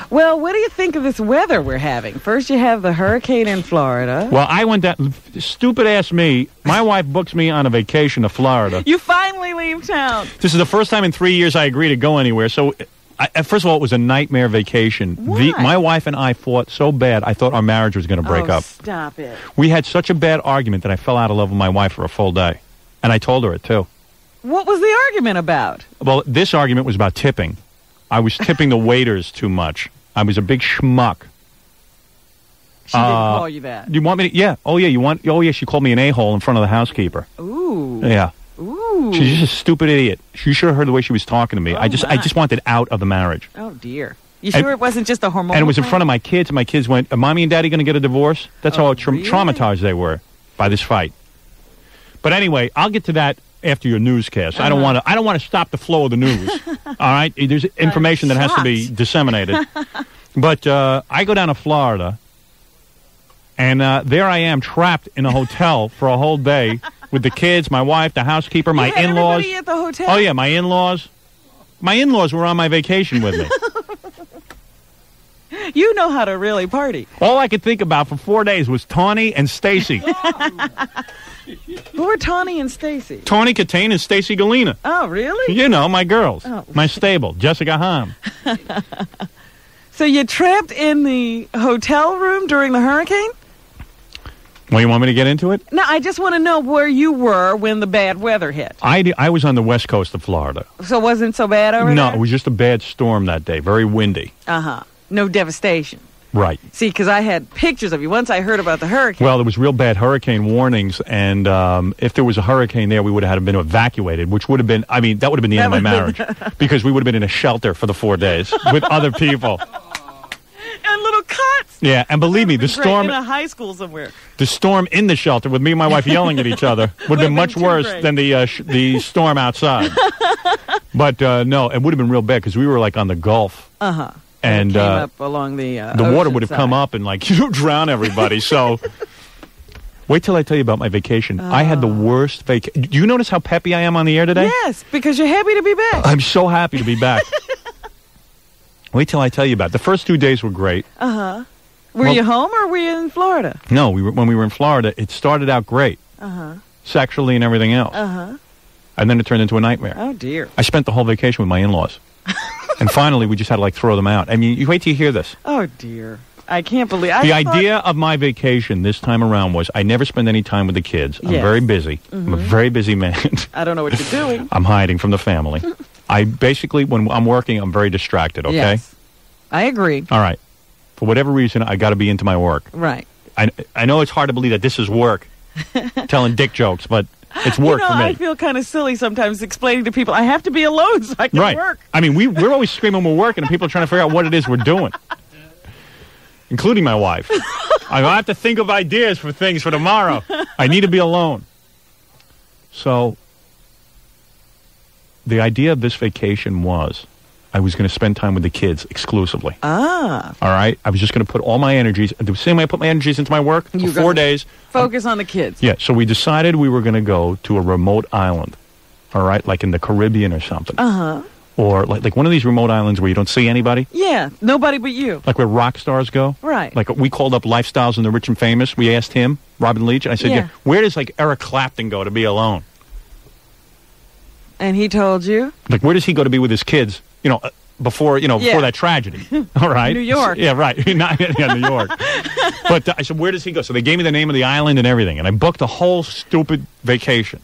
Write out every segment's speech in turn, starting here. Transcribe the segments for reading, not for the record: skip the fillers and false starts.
Well, what do you think of this weather we're having? First, you have the hurricane in Florida. Well, I went down. Stupid ass me. My wife books me on a vacation to Florida. You finally leave town. This is the first time in 3 years I agree to go anywhere. So, first of all, it was a nightmare vacation. Why? My wife and I fought so bad, I thought our marriage was going to break up. Stop it. We had such a bad argument that I fell out of love with my wife for a full day. And I told her it, too. What was the argument about? Well, this argument was about tipping. I was tipping the waiters too much. I was a big schmuck. She didn't call you that. You want me to? Yeah. Oh, yeah. Oh, yeah. She called me an a-hole in front of the housekeeper. Ooh. Yeah. Ooh. She's just a stupid idiot. You should have heard the way she was talking to me. Oh, I just wanted out of the marriage. Oh, dear. You sure it wasn't just a hormonal And it was in thing? front of my kids. And my kids went, "Are Mommy and Daddy going to get a divorce?" That's how really? traumatized they were by this fight. But anyway, I'll get to that after your newscast. I don't want to stop the flow of the news. All right? There's information that has to be disseminated. But I go down to Florida, and there I am trapped in a hotel for a whole day with the kids, my wife, the housekeeper, my had in-laws. everybody at the hotel? Oh, yeah, my in-laws. My in-laws were on my vacation with me. You know how to really party. All I could think about for 4 days was Tawny and Stacy. Who are Tawny and Stacy? Tawny Katane and Stacy Galena. Oh, really? You know, my girls. Oh. My stable, Jessica Hahn. So you're trapped in the hotel room during the hurricane? Well, you want me to get into it? No, I just want to know where you were when the bad weather hit. I was on the west coast of Florida. So it wasn't so bad over there? No, it was just a bad storm that day. Very windy. Uh-huh. No devastation. Right. See, because I had pictures of you. Once I heard about the hurricane. Well, there was real bad hurricane warnings, and if there was a hurricane there, we would have been evacuated, which would have been, that would have been the end of my marriage, because we would have been in a shelter for the 4 days with other people. And little cots. Yeah, and believe me, the storm in a high school somewhere. The storm in the shelter with me and my wife yelling at each other would have been much worse than the storm outside. But no, it would have been real bad because we were like on the Gulf. Uh-huh. And came up along the water would have come up and like drown everybody. So wait till I tell you about my vacation. I had the worst vacation. Do you notice how peppy I am on the air today? Yes, because you're happy to be back. I'm so happy to be back. Wait till I tell you about it. The first 2 days were great. Uh-huh. Were you home or were you in Florida? No, when we were in Florida, it started out great. Uh-huh. Sexually and everything else. Uh-huh. And then it turned into a nightmare. Oh, dear. I spent the whole vacation with my in-laws. And finally, we just had to, throw them out. I mean, you wait till you hear this. Oh, dear. I can't believe... The idea of my vacation this time around was I never spend any time with the kids. I'm very busy. I'm a very busy man. I don't know what you're doing. I'm hiding from the family. I basically, when I'm working, I'm very distracted, okay? Yes. I agree. All right. For whatever reason, I got to be into my work. Right. I know it's hard to believe that this is work, telling dick jokes, but it's work for me. I feel kind of silly sometimes explaining to people I have to be alone so I can work. I mean, we're always screaming we're working, and people are trying to figure out what it is we're doing, including my wife. I have to think of ideas for things for tomorrow. I need to be alone. So the idea of this vacation was I was going to spend time with the kids exclusively. Ah. All right? I was just going to put all my energies, the same way I put my energies into my work, for 4 days. Focus on the kids. Yeah, so we decided we were going to go to a remote island, all right, like in the Caribbean or something. Uh-huh. Or like one of these remote islands where you don't see anybody. Yeah, nobody but you. Like where rock stars go. Right. Like we called up Lifestyles and the Rich and Famous. We asked him, Robin Leach, and I said, where does like Eric Clapton go to be alone? And he told you? Like where does he go to be with his kids, before that tragedy? All right. New York. Yeah, right. New York. But I said, where does he go? So they gave me the name of the island and everything, and I booked a whole stupid vacation.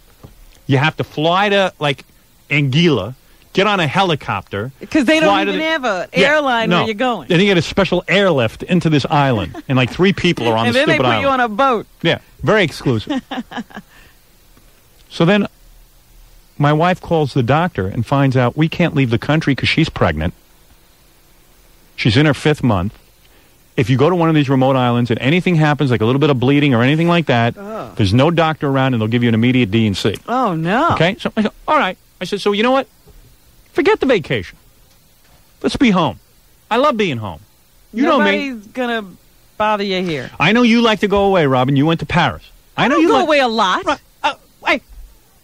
You have to fly to, like, Anguilla, get on a helicopter. Because they don't even have an airline where you're going. Then you get a special airlift into this island, and like 3 people are on the stupid island. And then they put you on a boat. Yeah, very exclusive. So then my wife calls the doctor and finds out we can't leave the country because she's pregnant. She's in her 5th month. If you go to one of these remote islands and anything happens, like a little bit of bleeding or anything like that, there's no doctor around and they'll give you an immediate D&C. Oh, no. Okay? So I said, all right. I said, so you know what? Forget the vacation. Let's be home. I love being home. You know me. Nobody's going to bother you here. I know you like to go away, Robin. You went to Paris. I know you go away a lot. Wait.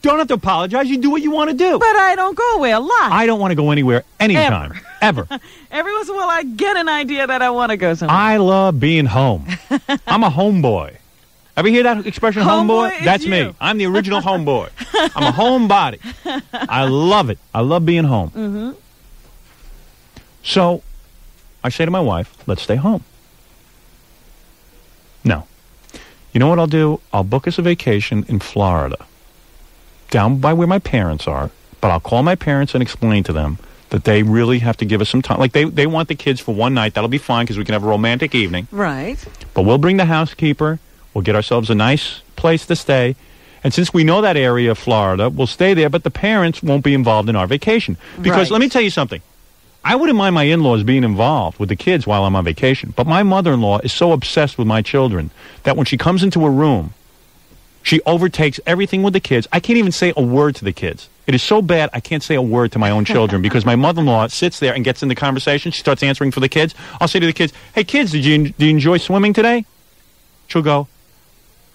Don't have to apologize. You do what you want to do. But I don't go away a lot. I don't want to go anywhere anytime. Ever. Every once in a while, I get an idea that I want to go somewhere. I love being home. I'm a homeboy. Ever hear that expression, homeboy? That's me. I'm the original homeboy. I'm a homebody. I love it. I love being home. Mm-hmm. So I say to my wife, let's stay home. No. You know what I'll do? I'll book us a vacation in Florida, down by where my parents are, but I'll call my parents and explain to them that they really have to give us some time. Like, they want the kids for one night. That'll be fine because we can have a romantic evening. Right. But we'll bring the housekeeper. We'll get ourselves a nice place to stay. And since we know that area of Florida, we'll stay there, but the parents won't be involved in our vacation. Because let me tell you something. I wouldn't mind my in-laws being involved with the kids while I'm on vacation. But my mother-in-law is so obsessed with my children that when she comes into a room, she overtakes everything with the kids. I can't even say a word to the kids. It is so bad I can't say a word to my own children because my mother-in-law sits there and gets in the conversation. She starts answering for the kids. I'll say to the kids, hey, kids, did you enjoy swimming today? She'll go,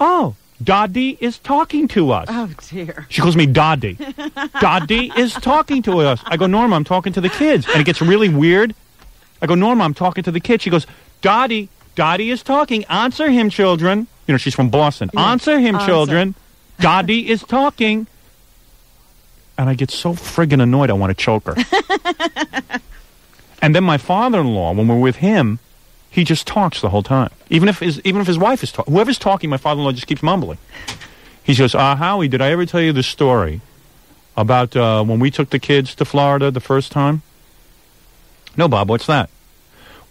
oh, Daddy is talking to us. Oh, dear. She calls me Daddy. Daddy is talking to us. I go, Norma, I'm talking to the kids. And it gets really weird. I go, Norma, I'm talking to the kids. She goes, Daddy is talking. Answer him, children. You know, she's from Boston. Yeah. Answer him, children. Daddy is talking. And I get so friggin' annoyed I want to choke her. And then my father-in-law, when we're with him, he just talks the whole time. Even if his wife is talking. Whoever's talking, my father-in-law just keeps mumbling. He goes, Howie, did I ever tell you the story about when we took the kids to Florida the first time? No, Bob, what's that?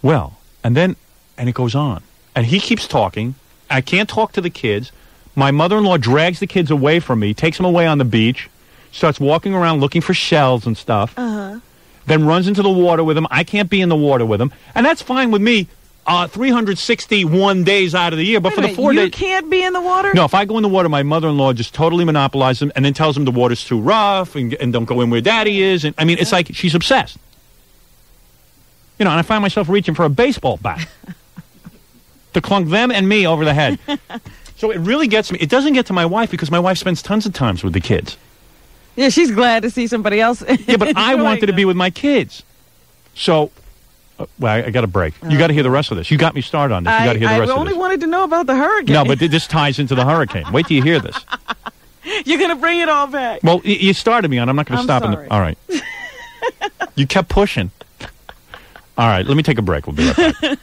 Well, and it goes on. And he keeps talking. I can't talk to the kids. My mother-in-law drags the kids away from me, takes them away on the beach, starts walking around looking for shells and stuff, then runs into the water with them. I can't be in the water with them. And that's fine with me 361 days out of the year. But for the 4 days... You can't be in the water? No, if I go in the water, my mother-in-law just totally monopolizes them and then tells them the water's too rough and don't go in where Daddy is. And I mean, it's like she's obsessed. You know, and I find myself reaching for a baseball bat to clunk them and me over the head. So it really gets me. It doesn't get to my wife because my wife spends tons of times with the kids. Yeah, she's glad to see somebody else. Yeah, but I wanted to be with my kids. So, well, I got a break. You got to hear the rest of this. You got me started on this. You got to hear the rest of this. I only wanted to know about the hurricane. No, but this ties into the hurricane. Wait till you hear this. You're going to bring it all back. Well, you started me on. I'm not going to stop. Sorry. All right. You kept pushing. All right, let me take a break. We'll be right back.